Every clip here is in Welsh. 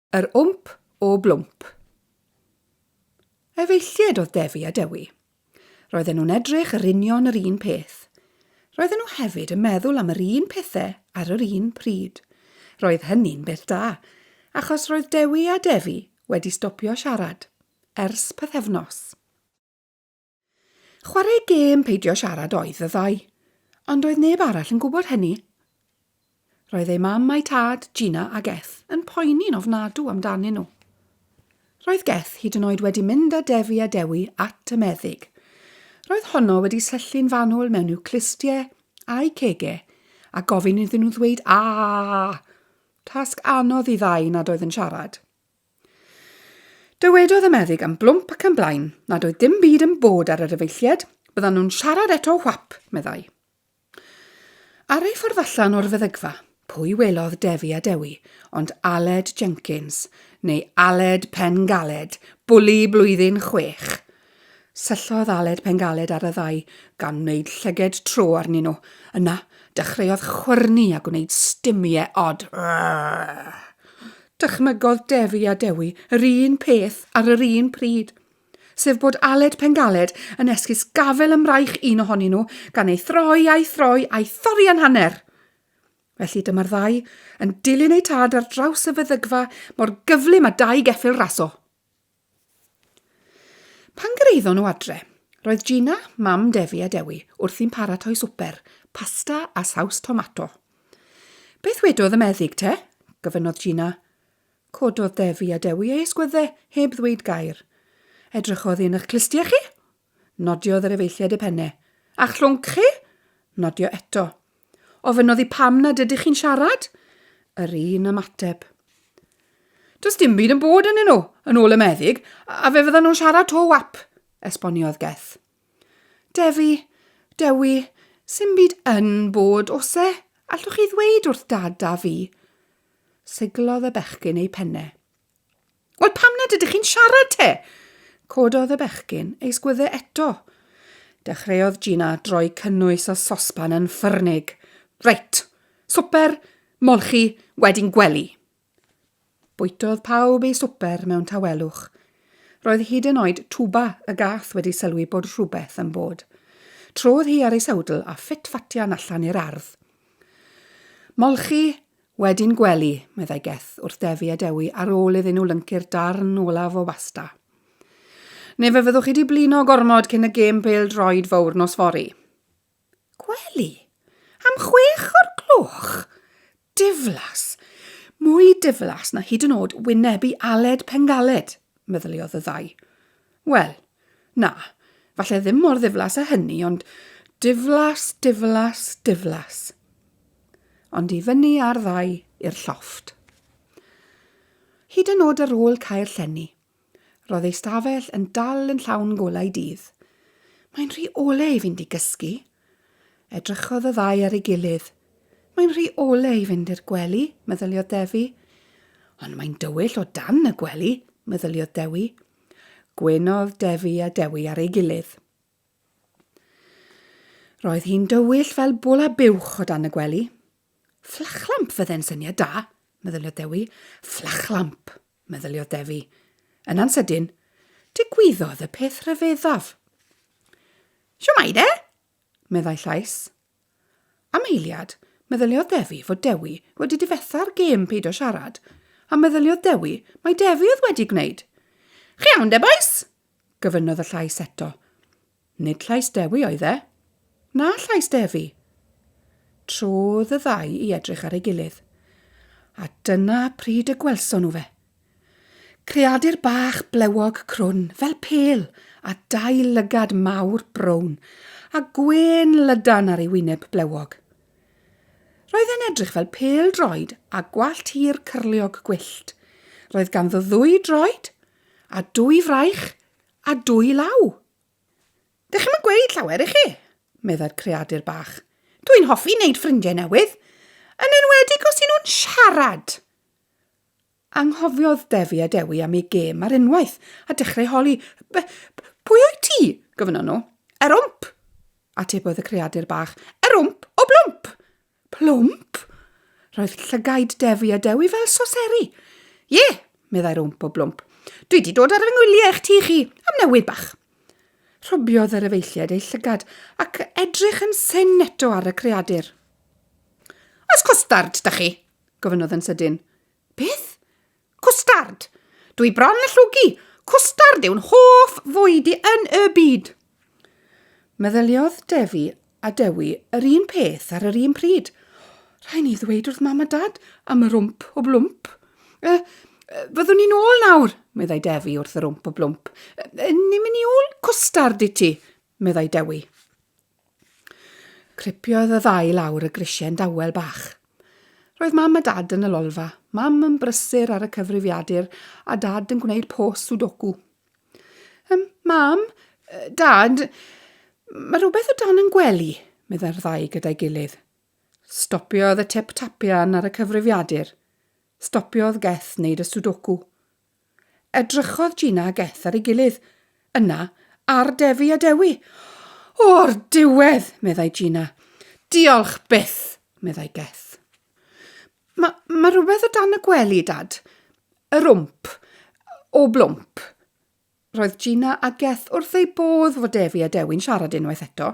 Yr Wmp O Blwmp. Efeilliad oedd Defi a Dewi. Roedden nhw'n edrych yr union yr un peth. Roedden nhw hefyd yn meddwl am yr un pethau ar yr un pryd. Roedd hynny'n beth da, achos roedd Dewi a Defi wedi stopio siarad, ers pythefnos. Chwarae gêm peidio siarad oedd y ddau, ond oedd neb arall yn gwybod hynny. Roedd ei mam a'i tad, Gina a Geth, yn poeni'n ofnadw amdanyn nhw. Roedd Geth hyd yn oed wedi mynd â Defi a Dewi at y meddyg. Roedd honno wedi syllu'n fanwl mewn i'w clistiau a'i cegau a gofyn iddyn nhw ddweud "a". Tasg anodd I ddau nad oedd yn siarad. Dywedodd y meddyg am blwmp ac yn blaen nad oedd dim byd yn bod ar yr efeilliad, byddan nhw'n siarad eto whap, meddai. Ar ei ffordd allan o'r feddygfa, pwy welodd Defi a Dewi, ond Aled Jenkins, neu Aled Pengaled, bwli blwyddyn 6. Syllodd Aled Pengaled ar y ddau gan wneud llyged tro arnyn nhw. Yna, dechreuodd chwyrnu a gwneud stumiau od. Dychmygodd Defi a Dewi yr un peth ar yr un pryd, sef bod Aled Pengaled yn esgus gafel ymraich un ohonyn nhw gan ei throi a'i thorri yn hanner. Felly dyma'r ddau yn dilyn ei tad ar draws y feddygfa mor gyflym a dau geffyl raso. Pan gyrraeddon nhw adre, roedd Gina, mam Defi a Dewi, wrthi'n paratoi swper, pasta a saws tomato. Beth wedodd y meddyg te? Gofynnodd Gina. Cododd Defi a Dewi ei ysgwyddau heb ddweud gair. Edrychodd un eich clistiau chi? Nodiodd yr efeilliad y penne. A'ch llwnc chi? Nodio eto. Ofynnodd I pam nad ydych chi'n siarad? Yr un ymateb. Does dim byd yn bod yn nhw, yn ôl y meddyg, a fe fyddan nhw'n siarad to wap, esboniodd Geth. Defi, Dewi, sy'n byd yn bod, os e? Allwch chi ddweud wrth dad a fi? Siglodd y bechgyn ei penne. Wel, pam nad ydych chi'n siarad te? Cododd y bechgyn ei sgwyddau eto. Dechreuodd Gina droi cynnwys o sosban yn ffyrnig. Reit, swper, molchi, wedyn gwely. Bwytodd pawb ei swper mewn tawelwch. Roedd hyd yn oed twba y gath wedi sylwi bod rhywbeth yn bod. Trodd hi ar ei sewdl a ffit-fatian allan i'r ardd. Molchi, wedyn gwely, meddai Geth wrth Defi a Dewi ar ôl iddyn nhw lyncu'r darn olaf o basta. Neu fe fyddwch chi wedi blino gormod cyn y gêm pêl droed fawr nos fori. Gwely? Am 6 o'r gloch? Diflas. Mwy diflas na hyd yn oed wynebu Aled Pengaled, meddyliodd y ddau. Wel, na, falle ddim mor ddiflas â hynny, ond diflas, diflas, diflas. Ond I fyny ar ddau i'r llofft. Hyd yn oed ar ôl cael llenni, roedd ei stafell yn dal yn llawn golau dydd. Mae'n rhy ole I fynd I gysgu. Edrychodd y ddau ar ei gilydd. Mae'n rhy ole I fynd i'r gwely, meddyliodd Defi. Ond mae'n dywyll o dan y gwely, meddyliodd Dewi. Gwynodd Defi a Dewi ar ei gilydd. Roedd hi'n dywyll fel bwla buwch o dan y gwely. Fflachlamp fydde'n syniad da, meddyliodd Dewi. Fflachlamp, meddyliodd Defi. Yn ansydyn, digwyddodd y peth rhyfeddaf. Siwmai de? Meddai llais. Am eiliad, meddyliodd Defi fod Dewi wedi difetha'r gêm peidio siarad, a meddyliodd Dewi mae Defi oedd wedi gwneud. Chi iawn de, bois? Gofynnodd y llais eto. Nid llais Dewi oedd e. Na llais Defi. Trodd y ddau I edrych ar ei gilydd. A dyna pryd y gwelson nhw fe. Creadur bach blewog crwn, fel pêl, a 2 lygad mawr brown, a gwen lydan ar ei wyneb blewog. Roedd e'n edrych fel pêl droed a gwallt hir cyrliog gwyllt. Roedd ganddo 2 droed, a 2 fraich, a 2 law. Dych chi'n gweud llawer I chi? Meddai'r creadur bach. Dwi'n hoffi wneud ffrindiau newydd, yn enwedig os ydyn nhw'n siarad. Anghofiodd Defi a Dewi am ei gêm ar unwaith a dechrau holi. Pwy o'i ti? Gofynnon nhw. Yr Wmp, atebodd y creadur bach. Yr Wmp O Blwmp. Blwmp? Roedd llygaid Defi a Dewi fel soseri. Ie, meddai'r Wmp O Blwmp. Dwi wedi dod ar fy ngwyliau eich ti chi, am newid bach. Rhobiodd yr efeilliad ei llygad ac edrych yn sy'n eto ar y creadur. Oes chwstard, da chi? Gofynnodd yn sydyn. Beth? Chwstard? Dwi bron y llwgi. Chwstard yw'n hoff fwydi yn y byd. Meddyliodd Defi a Dewi yr un peth ar yr un pryd. Rhaid ni ddweud wrth mam a dad am yr Wmp O Blwmp. Fyddwn ni'n ôl nawr, meddai Defi wrth yr Wmp O Blwmp. Ni'n mynd i ôl cwstard i ti, meddai Dewi. Cripiodd y ddau lawr y grisiau'n dawel bach. Roedd mam a dad yn y lolfa, mam yn brysur ar y cyfrifiadur a dad yn gwneud pos sudoku. Mam, dad, mae rhywbeth o dan yn gwely, meddai'r ddau gyda'i gilydd. Stopiodd y tip-tapian ar y cyfrifiadur. Stopiodd Geth wneud y sudoku. Edrychodd Gina a Geth ar ei gilydd. Yna, ar Defi a Dewi. O'r diwedd, meddai Gina. Diolch byth, meddai Geth. Mae rhywbeth o dan y gwely, dad. Yr Wmp O Blwmp. Roedd Gina a Geth wrth ei bodd fod Defi a Dewi'n siarad unwaith eto.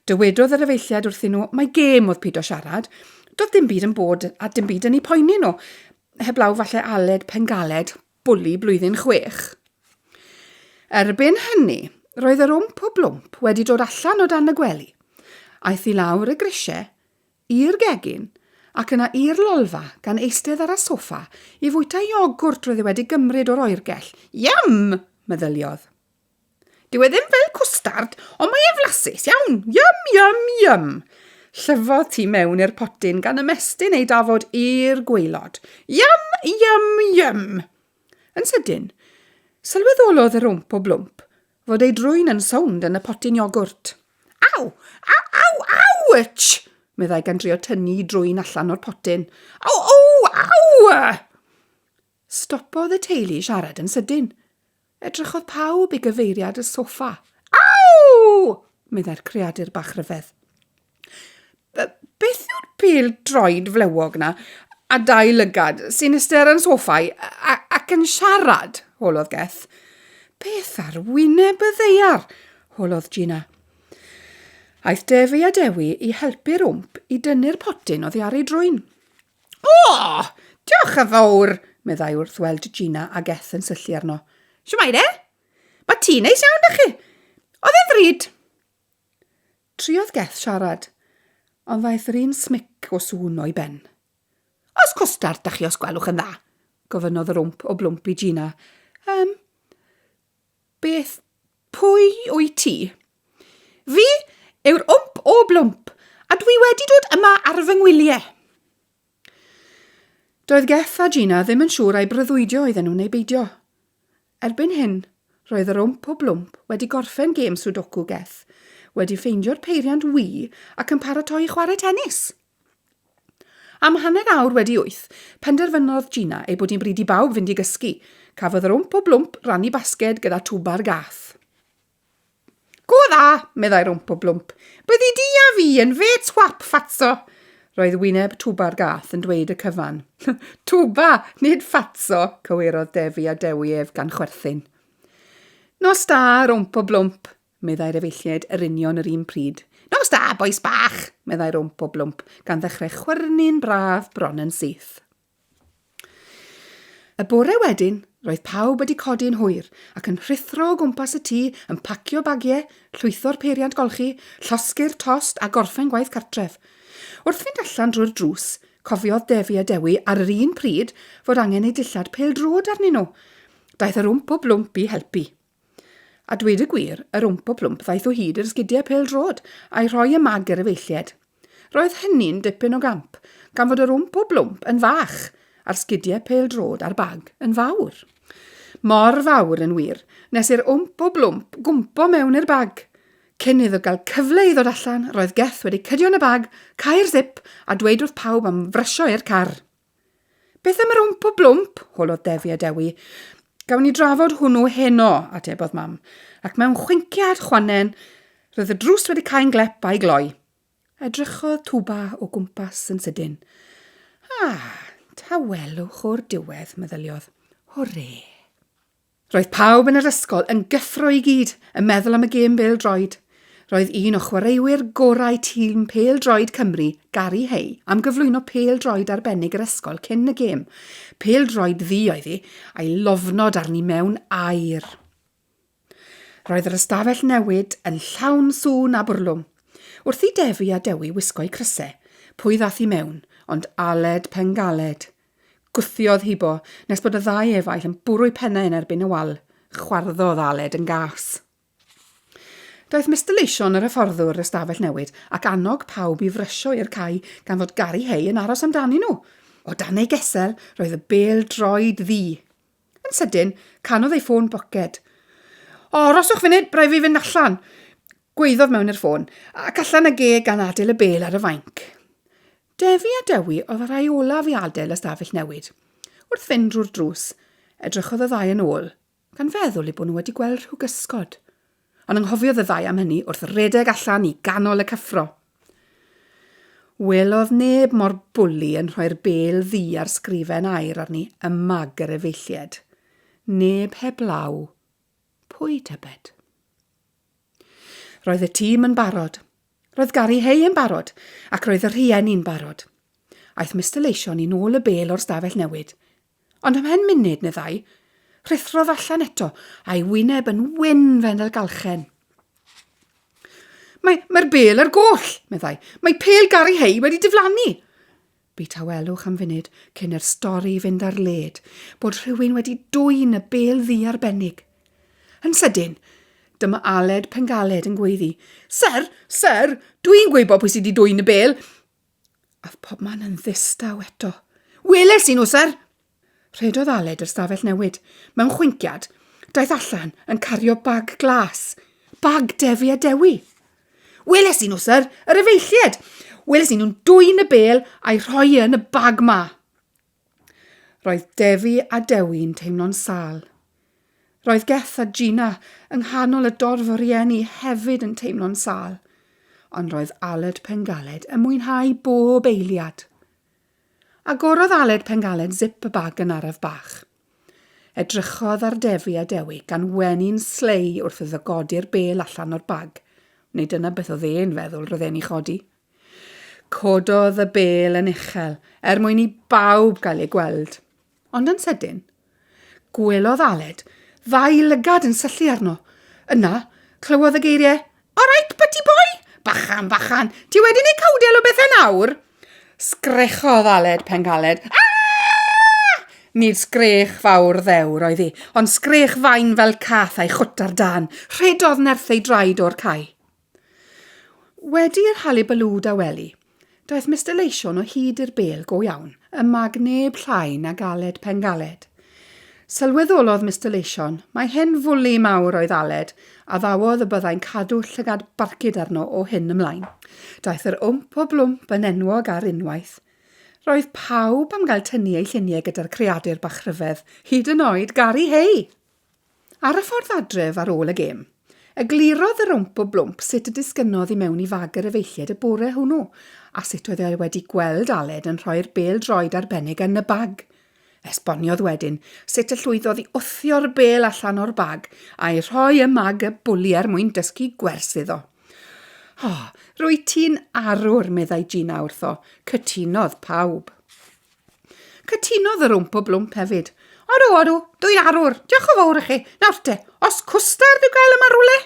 Dywedodd yr efeilliad wrthyn nhw mae gêm oedd pido siarad. Doedd dim byd yn bod a dim byd yn ei poeni nhw. Heblaw falle Aled Pengaled, bwli blwyddyn 6. Erbyn hynny, roedd yr Wmp O Blwmp wedi dod allan o dan y gwely. Aeth i lawr y grisiau, i'r gegin, ac yna i'r lolfa gan eistedd ar y soffa i fwyta iogwrt roedd wedi gymryd o'r oergell. Iam, meddyliodd. Dyw e ddim fel cwstard, ond mae e flasus iawn. Iam, iam, iam. Llyfodd ti mewn i'r potyn gan ymestyn ei dafod i'r gwaelod. Iam, iam, iam. Yn sydyn, sylweddolodd yr Wmp O Blwmp fod ei drwyn yn sownd yn y potyn iogwrt. Aw, aw, aw, awch! Meddai gan drio tynnu drwyn allan o'r potyn. Aw, aw, aw! Stopodd y teulu siarad yn sydyn. Edrychodd pawb i gyfeiriad y soffa. Aw! Meddai'r creadur bach rhyfedd. Beth yw'r pêl droed flewog na a dau lygad sy'n ystod yn soffau ac yn siarad, holodd Geth. Beth ar wyneb y ddeiar, holodd Gina. Aeth Defi a Dewi i helpu'r Wmp i dynnu'r potyn oddi ar ei drwyn. O, diolch yn fawr, meddai wrth weld Gina a Geth yn syllu arno. Siwmai de? Mae ti'n neis iawn da chi. Oedd e ddrud? Triodd Geth siarad, ond ddaeth yr un smic o sŵn o'i ben. Os cwstard da chi os gwelwch yn dda, gofynnodd yr Wmp O Blwmp i Gina. Beth, pwy wyt ti? Fi yw'r Wmp O Blwmp, a dwi wedi dod yma ar fy ngwyliau. Doedd Geth a Gina ddim yn siŵr ai breuddwydio iddyn nhw neu beidio. Erbyn hyn, roedd yr Wmp O Blwmp wedi gorffen gêm sudoku Geth, wedi ffeindio'r peiriant wi ac yn paratoi chwarae tennis. Am hanner awr wedi 8, penderfynodd Gina ei bod hi'n bryd i bawb fynd i gysgu. Cafodd yr Wmp O Blwmp rannu basged gyda twba'r gath. Go dda, meddai'r Wmp O Blwmp. Byddi di a fi yn fe swap fatso. Roedd wyneb twba'r gath yn dweud y cyfan. Twba, nid fatso, cywirodd Defi a Dewi ef gan chwerthin. Nos da, Wmp O Blwmp, meddai'r efeilliad yr union yr un pryd. Nos da, boes bach, meddai'r Wmp O Blwmp, gan ddechrau chwyrnu'n braf bron yn syth. Y bore wedyn, roedd pawb wedi codi'n hwyr ac yn rhithro o gwmpas y tŷ yn pacio bagiau, llwytho'r peiriant golchi, llosgu'r tost a gorffen gwaith cartref. Wrth fynd allan drwy'r drws, cofiodd Defi a Dewi ar yr un pryd fod angen ei dillad pêl-drod arnyn nhw. Daeth yr Wmp O Blwmp i helpu. A dweud y gwir, yr Wmp O Blwmp ddaeth o hyd i'r sgidiau pêl-drod a'i rhoi y mag yr efeilliad. Roedd hynny'n dipyn o gamp, gan fod yr Wmp O Blwmp yn fach a'r sgidiau pêl-drod a'r bag yn fawr. Mor fawr yn wir, nes i'r Wmp O Blwmp gwmpo mewn i'r bag. Cyn iddo gael cyfle i ddod allan, roedd Geth wedi cydio yn y bag, cau'r zip a dweud wrth pawb am frysio i'r car. Beth am yr Wmp O Blwmp, holodd Defi a Dewi. Gawn ni drafod hwnnw heno, atebodd mam, ac mewn chwinciad chwanen, roedd y drws wedi cael glep a'i gloi. Edrychodd twba o gwmpas yn sydyn. Tawelwch o'r diwedd, meddyliodd. Hwre! Roedd pawb yn yr ysgol yn gyffro i gyd yn meddwl am y gêm bêl-droed. Roedd un o chwaraewyr gorau tîm pêl-droed Cymru, Gary Hay, am gyflwyno pêl-droed arbennig yr ysgol cyn y gêm. Pêl-droed ddu oedd hi, a'i lofnod arni mewn air. Roedd yr ystafell newid yn llawn sŵn a bwrlwm. Wrth i Defi a Dewi wisgo'u crysau, pwy ddath i mewn, ond Aled Pengaled. Gwthiodd hibo, nes bod y ddau efaill yn bwrw pennau yn erbyn y wal. Chwarddodd Aled yn gas. Daeth Mr Leision yr hyfforddwr ystafell newid ac annog pawb i frysio i'r cae gan fod Gary Hay yn aros amdani nhw. O dan ei gesel roedd y bêl-droed ddu. Yn sydyn, canodd ei ffôn boced. O, roswch funud, braidd fi fynd allan. Gweiddodd mewn i'r ffôn, ac allan y geg gan adael y bêl ar y fainc. Defi a Dewi oedd y rhai olaf i adael ystafell newid. Wrth fynd drwy'r drws, edrychodd y ddau yn ôl, gan feddwl eu bod nhw wedi gweld rhyw gysgod. Ond anghofiodd y ddau am hynny wrth redeg allan i ganol y cyffro. Welodd neb mor bwli yn rhoi'r bêl ddu ar sgrifen air arni y mag yr efeilliad. Neb heblaw. Pwy tybed? Roedd y tîm yn barod. Roedd Gary Hay yn barod, ac roedd y rhieni'n barod. Aeth Mr Leision i nôl y bêl o'r stafell newid. Ond ymhen munud neu ddau, rhithrodd allan eto, a'i wyneb yn wyn fel galchen. Mae'r bêl ar goll, meddai. Mae pêl Gary Hay wedi diflannu. Bu tawelwch am funud cyn i'r stori fynd ar led, bod rhywun wedi dwyn y bêl ddu arbennig. Yn sydyn, dyma Aled Pengaled yn gweiddi. Sir, dwi'n gwybod pwy sydd wedi dwyn y bêl. Ath pob man yn ddistaw eto. Weles i nhw, sir! Rhedodd Aled yr stafell newid. Mewn chwynkiad, daeth allan yn cario bag glas. Bag Defi a Dewi. Weles i nhw, sir, yr efeilliad. Weles i nhw'n dwyn y bêl a'i rhoi yn y bag ma. Roedd Defi a Dewi'n teimlo'n sâl. Roedd Geth a Gina yng nghanol y dorf o rieni hefyd yn teimlo'n sâl. Ond roedd Aled Pengaled yn mwynhau bob eiliad. Agorodd Aled Pengaled zip y bag yn araf bach. Edrychodd ar Defi a Dewi gan wenu'n slei wrth iddo godi'r bêl allan o'r bag. Neu dyna beth oedd e'n feddwl roedd e'n ei chodi. Cododd y bêl yn uchel mwyn i bawb gael ei gweld. Ond yn sydyn, gwelodd Aled ddau lygad yn syllu arno. Yna, clywodd y geiriau, "O reit, byty boi! Bachan, ti wedi neud cawdel o bethau nawr?" Sgrechodd Aled Pengaled. Aaah! Nid sgrech fawr ddewr oedd hi, ond sgrech fain fel cath a'i chwt ar dan. Rhedodd nerth ei draed o'r cae. Wedi'r halibelwd a weli, daeth Mr Leision o hyd i'r bêl go iawn, y mag neb llai nag Aled Pengaled. Sylweddolodd Mr Leision, mae hyn fwli mawr oedd Aled, a ddawodd y byddai'n cadw llygad barcud arno o hyn ymlaen. Daeth yr Wmp O Blwmp yn enwog ar unwaith. Roedd pawb am gael tynnu ei lluniau gyda'r creadur bach rhyfedd, hyd yn oed Gary Hay. Ar y ffordd adref ar ôl y gêm, eglurodd yr Wmp O Blwmp sut y disgynnodd i mewn i fag yr efeilliad y bore hwnnw, a sut oedd e wedi gweld Aled yn rhoi'r bêl-droed arbennig yn y bag. Esboniodd wedyn sut y llwyddodd i wthio'r bêl allan o'r bag a'i rhoi y mag y bwli mwyn dysgu gwers iddo. Rwy ti'n arwr, meddai Gina wrtho. Cytunodd pawb. Cytunodd yr Wmp O Blwmp hefyd. Odw, dwi'n arwr. Diolch o fawr i chi. Nawr te, os chwstard yw gael yma rwle?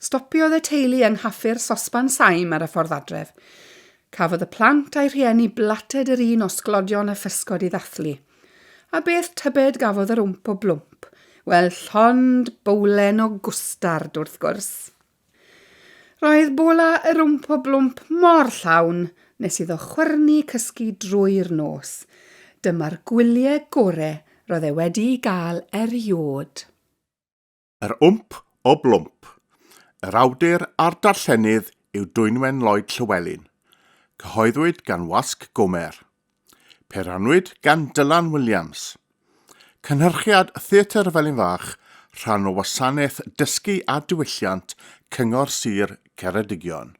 Stopiodd y teulu yng nghaffi'r sosban saim ar y ffordd adref. Cafodd y plant a'i rhieni blated yr un o sglodion y ffysgod i ddathlu. A beth tybed gafodd yr Wmp O Blwmp? Wel, llond bowlen o gwstard wrth gwrs. Roedd bola yr Wmp O Blwmp mor llawn nes iddo chwyrnu cysgu drwy'r nos. Dyma'r gwyliau gorau roedd e wedi gael eriod. Yr Wmp O Blwmp. Yr awdur a'r darllenydd yw Dwynwen Lloyd Llywelyn. Cyhoeddwyd gan Wasg Gomer. Peranwyd gan Dylan Williams. Cynhyrchiad Theatr Felin Fach, rhan o wasanaeth dysgu a diwylliant Cyngor Sir Ceredigion.